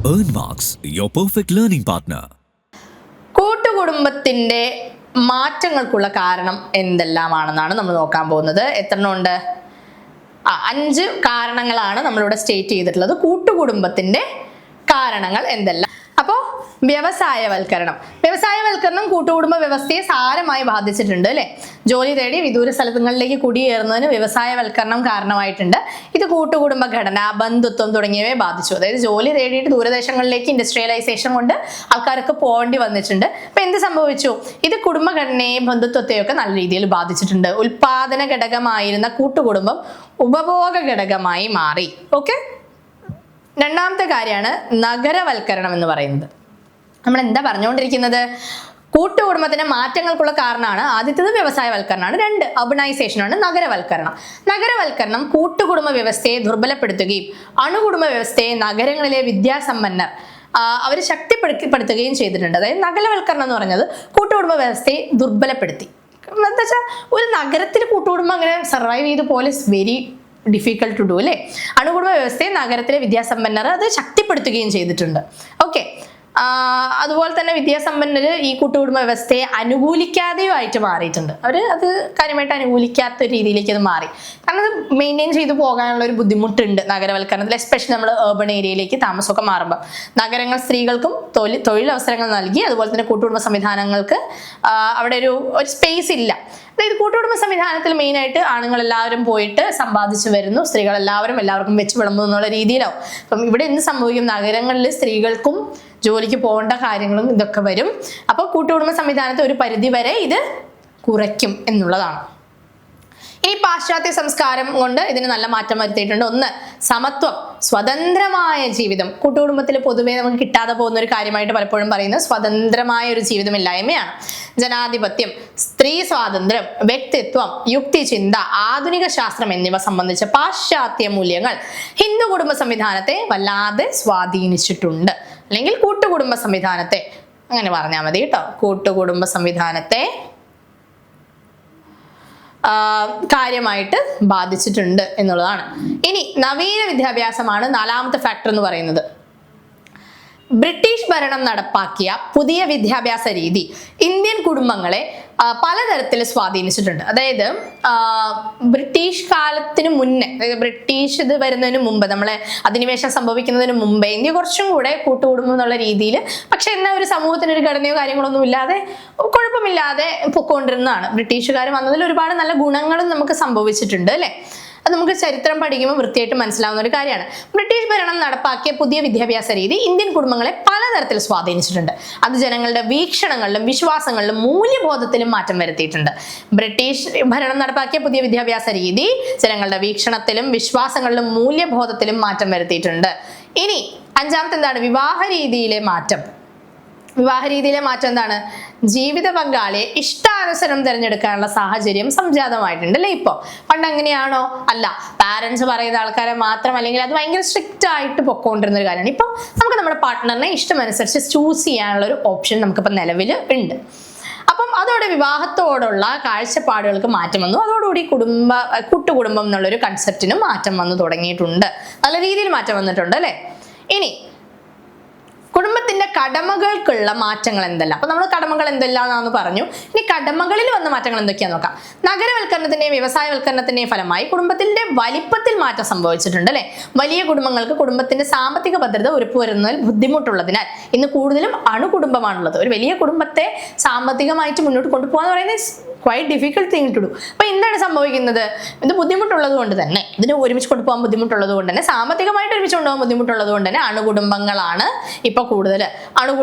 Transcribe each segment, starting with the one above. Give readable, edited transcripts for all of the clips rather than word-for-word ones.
Earnmarks, your perfect learning partner. കൂട്ടുകുടുംബത്തിന്റെ മാറ്റങ്ങൾക്കുള്ള കാരണം എന്തെല്ലാമാണെന്നാണ് നമ്മൾ നോക്കാൻ പോകുന്നത്. എത്രണ്ണം ഉണ്ട്? 5 കാരണങ്ങളാണ് നമ്മളിവിടെ സ്റ്റേറ്റ് ചെയ്തിട്ടുള്ളത്. കൂട്ടുകുടുംബത്തിന്റെ കാരണങ്ങൾ എന്തെല്ലാം? അപ്പോൾ വ്യവസായവൽക്കരണം കൂട്ടുകുടുംബ വ്യവസ്ഥയെ സാരമായി ബാധിച്ചിട്ടുണ്ട് അല്ലെ. ജോലി തേടി വിദൂര സ്ഥലങ്ങളിലേക്ക് കുടിയേറുന്നതിന് വ്യവസായവൽക്കരണം കാരണമായിട്ടുണ്ട്. ഇത് കൂട്ടുകുടുംബ ഘടന, ബന്ധുത്വം തുടങ്ങിയവയെ ബാധിച്ചു. അതായത് ജോലി തേടിയിട്ട് ദൂരദേശങ്ങളിലേക്ക് ഇൻഡസ്ട്രിയലൈസേഷൻ കൊണ്ട് ആൾക്കാർക്ക് പോകേണ്ടി വന്നിട്ടുണ്ട്. അപ്പൊ എന്ത് സംഭവിച്ചു? ഇത് കുടുംബഘടനയെയും ബന്ധുത്വത്തെയും ഒക്കെ നല്ല രീതിയിൽ ബാധിച്ചിട്ടുണ്ട്. ഉൽപാദന ഘടകമായിരുന്ന കൂട്ടുകുടുംബം ഉപഭോഗ ഘടകമായി മാറി. ഓക്കെ, രണ്ടാമത്തെ കാര്യമാണ് നഗരവൽക്കരണം എന്ന് പറയുന്നത്. നമ്മൾ എന്താ പറഞ്ഞുകൊണ്ടിരിക്കുന്നത്? കൂട്ടുകുടുംബത്തിന്റെ മാറ്റങ്ങൾക്കുള്ള കാരണമാണ്. ആദ്യത്തേത് വ്യവസായവൽക്കരണമാണ്, 2 അർബനൈസേഷനാണ്, നഗരവൽക്കരണം കൂട്ടുകുടുംബ വ്യവസ്ഥയെ ദുർബലപ്പെടുത്തുകയും അണുകുടുംബ വ്യവസ്ഥയെ നഗരങ്ങളിലെ വിദ്യാസമ്പന്നർ അവർ ശക്തിപ്പെടുത്തുകയും ചെയ്തിട്ടുണ്ട്. അതായത് നഗരവൽക്കരണം എന്ന് പറഞ്ഞത് കൂട്ടുകുടുംബ വ്യവസ്ഥയെ ദുർബലപ്പെടുത്തി. എന്താ വെച്ചാൽ ഒരു നഗരത്തിൽ കൂട്ടുകുടുംബം അങ്ങനെ സർവൈവ് ചെയ്ത് പോലെ വെരി ഡിഫിക്കൽട്ട് ടു ഡു അല്ലേ. അണുകുടുംബ വ്യവസ്ഥയെ നഗരത്തിലെ വിദ്യാസമ്പന്നർ അത് ശക്തിപ്പെടുത്തുകയും ചെയ്തിട്ടുണ്ട്. ഓക്കെ, അതുപോലെ തന്നെ വിദ്യാസമ്പന്നര് ഈ കൂട്ടുകുടുംബ വ്യവസ്ഥയെ അനുകൂലിക്കാതെയുമായിട്ട് മാറിയിട്ടുണ്ട്. അവർ അത് കാര്യമായിട്ട് അനുകൂലിക്കാത്ത രീതിയിലേക്ക് അത് മാറി. കാരണം അത് മെയിൻറ്റെയിൻ ചെയ്തു പോകാനുള്ള ഒരു ബുദ്ധിമുട്ടുണ്ട് നഗരവൽക്കരണത്തിൽ. എസ്പെഷ്യലി നമ്മൾ ഏർബൺ ഏരിയയിലേക്ക് താമസമൊക്കെ മാറുമ്പോൾ നഗരങ്ങൾ സ്ത്രീകൾക്കും തൊഴിലവസരങ്ങൾ നൽകി. അതുപോലെ തന്നെ കൂട്ടുകുടുംബ സംവിധാനങ്ങൾക്ക് അവിടെ ഒരു സ്പേസ് ഇല്ല. അതായത് കൂട്ടുകുടുംബ സംവിധാനത്തിൽ മെയിനായിട്ട് ആണുങ്ങൾ എല്ലാവരും പോയിട്ട് സമ്പാദിച്ചു വരുന്നു, സ്ത്രീകൾ എല്ലാവർക്കും വെച്ച് വിളമ്പുന്നു എന്നുള്ള രീതിയിലാവും. അപ്പം ഇവിടെ എന്ത് സംഭവിക്കും? നഗരങ്ങളിൽ സ്ത്രീകൾക്കും ജോലിക്ക് പോകേണ്ട കാര്യങ്ങളും ഇതൊക്കെ വരും. അപ്പോൾ കൂട്ടുകുടുംബ സംവിധാനത്തെ ഒരു പരിധി വരെ ഇത് കുറയ്ക്കും എന്നുള്ളതാണ്. ഇനി പാശ്ചാത്യ സംസ്കാരം കൊണ്ട് ഇതിന് നല്ല മാറ്റം വരുത്തിയിട്ടുണ്ട്. 1, സമത്വം, സ്വതന്ത്രമായ ജീവിതം. കൂട്ടുകുടുംബത്തിൽ പൊതുവെ നമുക്ക് കിട്ടാതെ പോകുന്ന ഒരു കാര്യമായിട്ട് പലപ്പോഴും പറയുന്നത് സ്വതന്ത്രമായ ഒരു ജീവിതമില്ലായ്മയാണ്. ജനാധിപത്യം, സ്ത്രീ സ്വാതന്ത്ര്യം, വ്യക്തിത്വം, യുക്തിചിന്ത, ആധുനിക ശാസ്ത്രം എന്നിവ സംബന്ധിച്ച പാശ്ചാത്യ മൂല്യങ്ങൾ ഹിന്ദു കുടുംബ സംവിധാനത്തെ വല്ലാതെ സ്വാധീനിച്ചിട്ടുണ്ട്. അല്ലെങ്കിൽ കൂട്ടുകുടുംബ സംവിധാനത്തെ, അങ്ങനെ പറഞ്ഞാൽ മതി കേട്ടോ, കൂട്ടുകുടുംബ സംവിധാനത്തെ കാര്യമായിട്ട് ബാധിച്ചിട്ടുണ്ട് എന്നുള്ളതാണ്. ഇനി നവീന വിദ്യാഭ്യാസമാണ് 4ാമത്തെ ഫാക്ടർ എന്ന് പറയുന്നത്. ബ്രിട്ടീഷ് ഭരണം നടപ്പാക്കിയ പുതിയ വിദ്യാഭ്യാസ രീതി ഇന്ത്യൻ കുടുംബങ്ങളെ പലതരത്തിൽ സ്വാധീനിച്ചിട്ടുണ്ട്. അതായത് ബ്രിട്ടീഷ് കാലത്തിന് മുന്നേ, ബ്രിട്ടീഷ് ഇത് വരുന്നതിന് മുമ്പ്, നമ്മളെ അധിനിവേശം സംഭവിക്കുന്നതിന് മുമ്പേ ഇന്ത്യ കുറച്ചും കൂടെ കൂട്ടുകുടുംബം എന്നുള്ള രീതിയിൽ, പക്ഷെ എന്നാൽ ഒരു സമൂഹത്തിന് ഒരു ഘടനയോ കാര്യങ്ങളൊന്നും ഇല്ലാതെ കുഴപ്പമില്ലാതെ പൊക്കോണ്ടിരുന്നതാണ്. ബ്രിട്ടീഷുകാർ വന്നതിൽ ഒരുപാട് നല്ല ഗുണങ്ങളും നമുക്ക് സംഭവിച്ചിട്ടുണ്ട് അല്ലെ. അത് നമുക്ക് ചരിത്രം പഠിക്കുമ്പോൾ വൃത്തിയായിട്ട് മനസ്സിലാവുന്ന ഒരു കാര്യമാണ്. ബ്രിട്ടീഷ് ഭരണം നടപ്പാക്കിയ പുതിയ വിദ്യാഭ്യാസ രീതി ഇന്ത്യൻ കുടുംബങ്ങളെ പലതരത്തിൽ സ്വാധീനിച്ചിട്ടുണ്ട്. അത് ജനങ്ങളുടെ വീക്ഷണങ്ങളിലും വിശ്വാസങ്ങളിലും മൂല്യബോധത്തിലും മാറ്റം വരുത്തിയിട്ടുണ്ട്. ബ്രിട്ടീഷ് ഭരണം നടപ്പാക്കിയ പുതിയ വിദ്യാഭ്യാസ രീതി ജനങ്ങളുടെ വീക്ഷണത്തിലും വിശ്വാസങ്ങളിലും മൂല്യബോധത്തിലും മാറ്റം വരുത്തിയിട്ടുണ്ട്. ഇനി 5ാമത്തെ എന്താണ്? വിവാഹ രീതിയിലെ മാറ്റം എന്താണ്? ജീവിത പങ്കാളിയെ ഇഷ്ടാനുസരണം തിരഞ്ഞെടുക്കാനുള്ള സാഹചര്യം സംജാതമായിട്ടുണ്ട് അല്ലേ. ഇപ്പോൾ പണ്ട് അങ്ങനെയാണോ? അല്ല. പാരന്റ്സ് പറയുന്ന ആൾക്കാരെ മാത്രം, അല്ലെങ്കിൽ അത് ഭയങ്കര സ്ട്രിക്റ്റ് ആയിട്ട് പൊക്കോണ്ടിരുന്ന ഒരു കാര്യമാണ്. ഇപ്പം നമുക്ക് നമ്മുടെ പാർട്ട്ണറിനെ ഇഷ്ടമനുസരിച്ച് ചൂസ് ചെയ്യാനുള്ള ഒരു ഓപ്ഷൻ നമുക്കിപ്പോൾ നിലവിൽ ഉണ്ട്. അപ്പം അതോടെ വിവാഹത്തോടുള്ള കാഴ്ചപ്പാടുകൾക്ക് മാറ്റം വന്നു. അതോടുകൂടി കൂട്ടുകുടുംബം എന്നുള്ളൊരു കൺസെപ്റ്റിനും മാറ്റം വന്നു തുടങ്ങിയിട്ടുണ്ട്. നല്ല രീതിയിൽ മാറ്റം വന്നിട്ടുണ്ട് അല്ലേ. ഇനി കുടുംബത്തിന്റെ കടമകൾക്കുള്ള മാറ്റങ്ങൾ എന്തെല്ലാം? അപ്പൊ നമ്മൾ കടമകൾ എന്തെല്ലാന്ന് പറഞ്ഞു. ഇനി കടമകളിൽ വന്ന മാറ്റങ്ങൾ എന്തൊക്കെയാന്ന് നോക്കാം. നഗരവൽക്കരണത്തിന്റെയും വ്യവസായവൽക്കരണത്തിന്റെയും ഫലമായി കുടുംബത്തിന്റെ വലിപ്പത്തിൽ മാറ്റം സംഭവിച്ചിട്ടുണ്ട് അല്ലെ. വലിയ കുടുംബങ്ങൾക്ക് കുടുംബത്തിന്റെ സാമ്പത്തിക ഭദ്രത ഉറപ്പുവരുന്നതിൽ ബുദ്ധിമുട്ടുള്ളതിനാൽ ഇന്ന് കൂടുതലും അണുകുടുംബമാണുള്ളത്. ഒരു വലിയ കുടുംബത്തെ സാമ്പത്തികമായിട്ട് മുന്നോട്ട് കൊണ്ടുപോകാന്ന് പറയുന്നത് quite difficult thing to do. അപ്പൊ എന്താണ് സംഭവിക്കുന്നത്? ഇത് ബുദ്ധിമുട്ടുള്ളത് കൊണ്ട് തന്നെ, ഇതിന് ഒരുമിച്ച് കൊണ്ടുപോകാൻ ബുദ്ധിമുട്ടുള്ളത് കൊണ്ട് തന്നെ, സാമ്പത്തികമായിട്ട് ഒരുമിച്ച് കൊണ്ടുപോകാൻ ബുദ്ധിമുട്ടുള്ളത് കൊണ്ട് തന്നെ അണുകുടുംബങ്ങളാണ് ഇപ്പൊ കൂടുതൽ.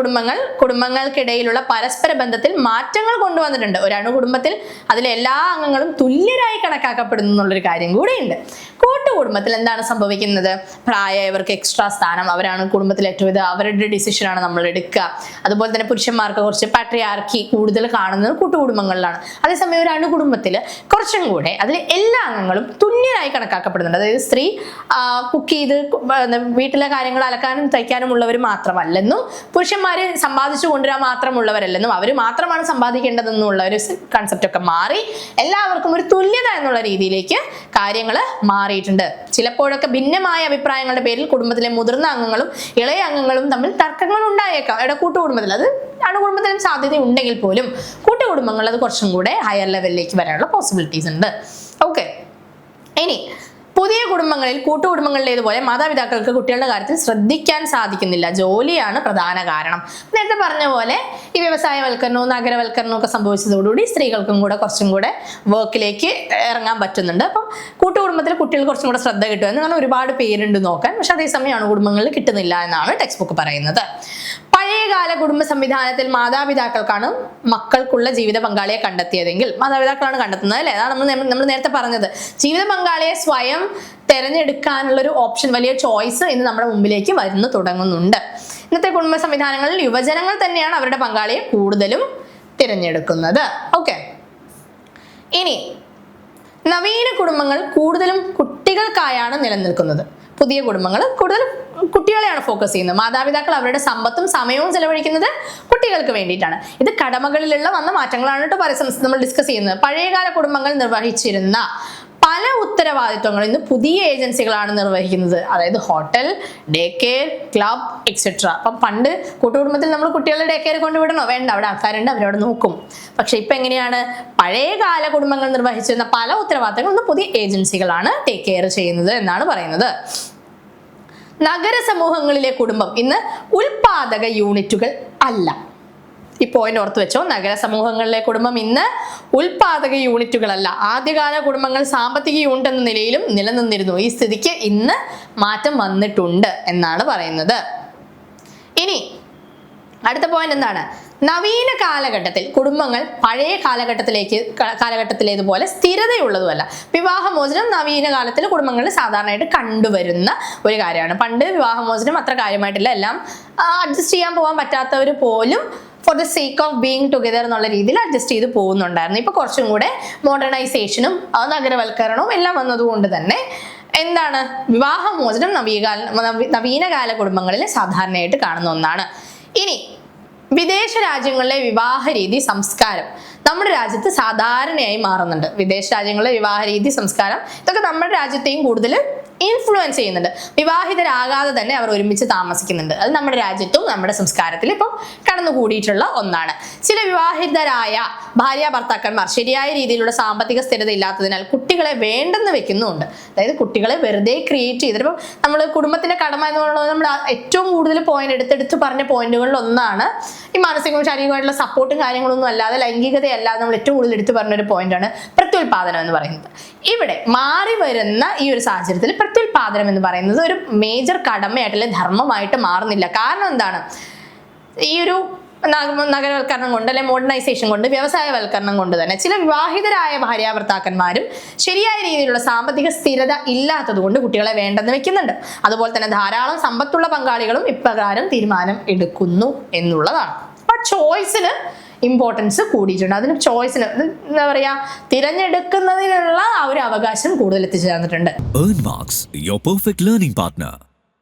കുടുംബങ്ങൾക്കിടയിലുള്ള പരസ്പര ബന്ധത്തിൽ മാറ്റങ്ങൾ കൊണ്ടുവന്നിട്ടുണ്ട്. ഒരു അണുകുടുംബത്തിൽ അതിലെ എല്ലാ അംഗങ്ങളും തുല്യരായി കണക്കാക്കപ്പെടുന്നു എന്നുള്ളൊരു കാര്യം കൂടെയുണ്ട്. കൂട്ടുകുടുംബത്തിൽ എന്താണ് സംഭവിക്കുന്നത്? പ്രായമായവർക്ക് എക്സ്ട്രാ സ്ഥാനം, അവരാണ് കുടുംബത്തിൽ ഏറ്റവും ഇത്, അവരുടെ ഡിസിഷനാണ് നമ്മൾ എടുക്കുക. അതുപോലെ തന്നെ പുരുഷന്മാർക്ക് കുറച്ച് പാട്രിയാർക്കി കൂടുതൽ കാണുന്നത് കൂട്ടുകുടുംബങ്ങളിലാണ്. അതേസമയം ഒരു അണുകുടുംബത്തിൽ കുറച്ചും കൂടെ അതിൽ എല്ലാ അംഗങ്ങളും തുല്യരായി കണക്കാക്കപ്പെടുന്നുണ്ട്. അതായത് സ്ത്രീ കുക്ക് ചെയ്ത് വീട്ടിലെ കാര്യങ്ങൾ അലക്കാനും തയ്ക്കാനും ഉള്ളവർ മാത്രമല്ലെന്നും പുരുഷന്മാർ സമ്പാദിച്ചു കൊണ്ടുവരാൻ മാത്രമുള്ളവരല്ലെന്നും അവർ മാത്രമാണ് സമ്പാദിക്കേണ്ടതെന്നുള്ള ഒരു കൺസെപ്റ്റ് ഒക്കെ മാറി എല്ലാവർക്കും ഒരു തുല്യത എന്നുള്ള രീതിയിലേക്ക് കാര്യങ്ങൾ മാറിയിട്ടുണ്ട്. ചിലപ്പോഴൊക്കെ ഭിന്നമായ അഭിപ്രായങ്ങളുടെ പേരിൽ കുടുംബത്തിലെ മുതിർന്ന അംഗങ്ങളും ഇളയ അംഗങ്ങളും തമ്മിൽ തർക്കങ്ങൾ ഉണ്ടായേക്കാം. കൂട്ടുകുടുംബത്തിൽ അത് അണുകുടുംബത്തിലും സാധ്യത ഉണ്ടെങ്കിൽ പോലും കൂട്ടുകുടുംബങ്ങൾ അത് കുറച്ചും കൂടെ ഹയർ ലെവലിലേക്ക് വരാനുള്ള പോസിബിലിറ്റീസ് ഉണ്ട്. ഓക്കെ, ഇനി പുതിയ കുടുംബങ്ങളിൽ കൂട്ടുകുടുംബങ്ങളിലേതുപോലെ മാതാപിതാക്കൾക്ക് കുട്ടികളുടെ കാര്യത്തിൽ ശ്രദ്ധിക്കാൻ സാധിക്കുന്നില്ല. ജോലിയാണ് പ്രധാന കാരണം. നേരത്തെ പറഞ്ഞ പോലെ ഈ വ്യവസായവൽക്കരണവും നഗരവൽക്കരണവും ഒക്കെ സംഭവിച്ചതോടുകൂടി സ്ത്രീകൾക്കും കൂടെ കുറച്ചും കൂടെ വർക്കിലേക്ക് ഇറങ്ങാൻ പറ്റുന്നുണ്ട്. അപ്പം കൂട്ടുകുടുംബത്തിൽ കുട്ടികൾ കുറച്ചും കൂടെ ശ്രദ്ധ കിട്ടും എന്ന് പറഞ്ഞാൽ ഒരുപാട് പേരുണ്ട് നോക്കാൻ. പക്ഷെ അതേസമയം അണുകുടുംബങ്ങളിൽ കിട്ടുന്നില്ല എന്നാണ് ടെക്സ്റ്റ് ബുക്ക് പറയുന്നത്. പഴയകാല കുടുംബ സംവിധാനത്തിൽ മാതാപിതാക്കൾക്കാണ് മക്കൾക്കുള്ള ജീവിത പങ്കാളിയെ കണ്ടെത്തിയതെങ്കിൽ മാതാപിതാക്കളാണ് കണ്ടെത്തുന്നത്, അല്ലേ? അതാണ് നമ്മൾ നേരത്തെ പറഞ്ഞത്. ജീവിത പങ്കാളിയെ സ്വയം തെരഞ്ഞെടുക്കാനുള്ള ഒരു ഓപ്ഷൻ, വലിയ ചോയ്സ് ഇന്ന് നമ്മുടെ മുമ്പിലേക്ക് വരുന്നു തുടങ്ങുന്നുണ്ട്. ഇന്നത്തെ കുടുംബ സംവിധാനങ്ങളിൽ യുവജനങ്ങൾ തന്നെയാണ് അവരുടെ പങ്കാളിയെ കൂടുതലും തിരഞ്ഞെടുക്കുന്നത്. ഓക്കെ, ഇനി നവീന കുടുംബങ്ങൾ കൂടുതലും കുട്ടികൾക്കായാണ് നിലനിൽക്കുന്നത്. പുതിയ കുടുംബങ്ങൾ കൂടുതലും കുട്ടികളെയാണ് ഫോക്കസ് ചെയ്യുന്നത്. മാതാപിതാക്കൾ അവരുടെ സമ്പത്തും സമയവും ചെലവഴിക്കുന്നത് കുട്ടികൾക്ക് വേണ്ടിയിട്ടാണ്. ഇത് കടമകളിലുള്ള വന്ന മാറ്റങ്ങളാണ് കേട്ടോ നമ്മൾ ഡിസ്കസ് ചെയ്യുന്നത്. പഴയകാല കുടുംബങ്ങൾ നിർവഹിച്ചിരുന്ന പല ഉത്തരവാദിത്വങ്ങളും ഇന്ന് പുതിയ ഏജൻസികളാണ് നിർവഹിക്കുന്നത്. അതായത് hotel, day care, club etcetera. അപ്പം പണ്ട് കൂട്ടുകുടുംബത്തിൽ നമ്മൾ കുട്ടികളെ ഡേ കെയർ കൊണ്ടുവിടണോ? വേണ്ട, അവിടെ ആൾക്കാരുണ്ട്, അവരവിടെ നോക്കും. പക്ഷെ ഇപ്പൊ എങ്ങനെയാണ്? പഴയകാല കുടുംബങ്ങൾ നിർവഹിച്ചിരുന്ന പല ഉത്തരവാദിത്തങ്ങളും ഇന്ന് പുതിയ ഏജൻസികളാണ് ടേക്ക് കെയർ ചെയ്യുന്നത് എന്നാണ് പറയുന്നത്. നഗര സമൂഹങ്ങളിലെ കുടുംബം ഇന്ന് ഉൽപാദക യൂണിറ്റുകൾ അല്ല. ഈ പോയിന്റ് ഓർത്ത് വെച്ചോ. നഗര സമൂഹങ്ങളിലെ കുടുംബം ഇന്ന് ഉൽപാദക യൂണിറ്റുകളല്ല. ആദ്യകാല കുടുംബങ്ങൾ സാമ്പത്തിക യൂണിറ്റ് എന്ന നിലയിലും നിലനിന്നിരുന്നു. ഈ സ്ഥിതിക്ക് ഇന്ന് മാറ്റം വന്നിട്ടുണ്ട് എന്നാണ് പറയുന്നത്. ഇനി അടുത്ത പോയിന്റ് എന്താണ്? നവീന കാലഘട്ടത്തിൽ കുടുംബങ്ങൾ പഴയ കാലഘട്ടത്തിലേതുപോലെ സ്ഥിരതയുള്ളതുമല്ല. വിവാഹമോചനം നവീന കാലത്തിൽ കുടുംബങ്ങളിൽ സാധാരണയായിട്ട് കണ്ടുവരുന്ന ഒരു കാര്യമാണ്. പണ്ട് വിവാഹമോചനം അത്ര കാര്യമായിട്ടില്ല. എല്ലാം അഡ്ജസ്റ്റ് ചെയ്യാൻ പോകാൻ പറ്റാത്തവർ പോലും for the sake of being together എന്നുള്ള രീതിയിൽ അഡ്ജസ്റ്റ് ചെയ്ത് പോകുന്നുണ്ടായിരുന്നു. ഇപ്പൊ കുറച്ചും കൂടെ മോഡേണൈസേഷനും നഗരവൽക്കരണവും എല്ലാം വന്നതുകൊണ്ട് തന്നെ എന്താണ്, വിവാഹമോചനം നവീനകാല കുടുംബങ്ങളിൽ സാധാരണയായിട്ട് കാണുന്ന ഒന്നാണ്. ഇനി വിദേശ രാജ്യങ്ങളിലെ വിവാഹ രീതി സംസ്കാരം നമ്മുടെ രാജ്യത്ത് സാധാരണയായി മാറുന്നുണ്ട്. വിദേശ രാജ്യങ്ങളിലെ വിവാഹ രീതി സംസ്കാരം ഇതൊക്കെ നമ്മുടെ രാജ്യത്തെയും കൂടുതൽ ഇൻഫ്ലുവൻസ് ചെയ്യുന്നുണ്ട്. വിവാഹിതരാകാതെ തന്നെ അവർ ഒരുമിച്ച് താമസിക്കുന്നുണ്ട്. അത് നമ്മുടെ രാജ്യത്തും നമ്മുടെ സംസ്കാരത്തിൽ ഇപ്പം കടന്നുകൂടിയിട്ടുള്ള ഒന്നാണ്. ചില വിവാഹിതരായ ഭാര്യ ഭർത്താക്കന്മാർ ശരിയായ രീതിയിലുള്ള സാമ്പത്തിക സ്ഥിരത ഇല്ലാത്തതിനാൽ കുട്ടികളെ വേണ്ടെന്ന് വെക്കുന്നുണ്ട്. അതായത് കുട്ടികളെ വെറുതെ ക്രിയേറ്റ് ചെയ്തിട്ട് ഇപ്പം നമ്മൾ കുടുംബത്തിന്റെ കടമ എന്നുള്ളത് നമ്മൾ ഏറ്റവും കൂടുതൽ എടുത്തെടുത്ത് പറഞ്ഞ പോയിന്റുകളിൽ ഒന്നാണ് ഈ മാനസികവും ശാരീരികമായിട്ടുള്ള സപ്പോർട്ടും കാര്യങ്ങളൊന്നും അല്ലാതെ ലൈംഗികതയല്ലാതെ നമ്മൾ ഏറ്റവും കൂടുതൽ എടുത്തു പറഞ്ഞൊരു പോയിന്റാണ് പ്രത്യുൽപാദനം എന്ന് പറയുന്നത്. ഇവിടെ മാറി വരുന്ന ഈ ഒരു സാഹചര്യത്തിൽ പ്രത്യുൽപാദനം എന്ന് പറയുന്നത് ഒരു മേജർ കടമയായിട്ടുള്ള ധർമ്മമായിട്ട് മാറുന്നില്ല. കാരണം എന്താണ്? ഈ ഒരു നഗരവൽക്കരണം കൊണ്ട് അല്ലെ മോഡേണൈസേഷൻ കൊണ്ട് വ്യവസായവൽക്കരണം കൊണ്ട് തന്നെ ചില വിവാഹിതരായ ഭാര്യാഭർത്താക്കന്മാരും ശരിയായ രീതിയിലുള്ള സാമ്പത്തിക സ്ഥിരത ഇല്ലാത്തത് കൊണ്ട് കുട്ടികളെ വേണ്ടെന്ന് വെക്കുന്നുണ്ട്. അതുപോലെ തന്നെ ധാരാളം സമ്പത്തുള്ള പങ്കാളികളും ഇപ്രകാരം തീരുമാനം എടുക്കുന്നു എന്നുള്ളതാണ്. അപ്പൊ ചോയ്സിന് ഇമ്പോർട്ടൻസ് കൂടിയിട്ടുണ്ട്. അതിന് ചോയ്സിന് എന്താ പറയാ, തിരഞ്ഞെടുക്കുന്നതിനുള്ള ആ ഒരു അവകാശം കൂടുതൽ എത്തിച്ചേർന്നിട്ടുണ്ട്. Earn Marks, your perfect learning partner.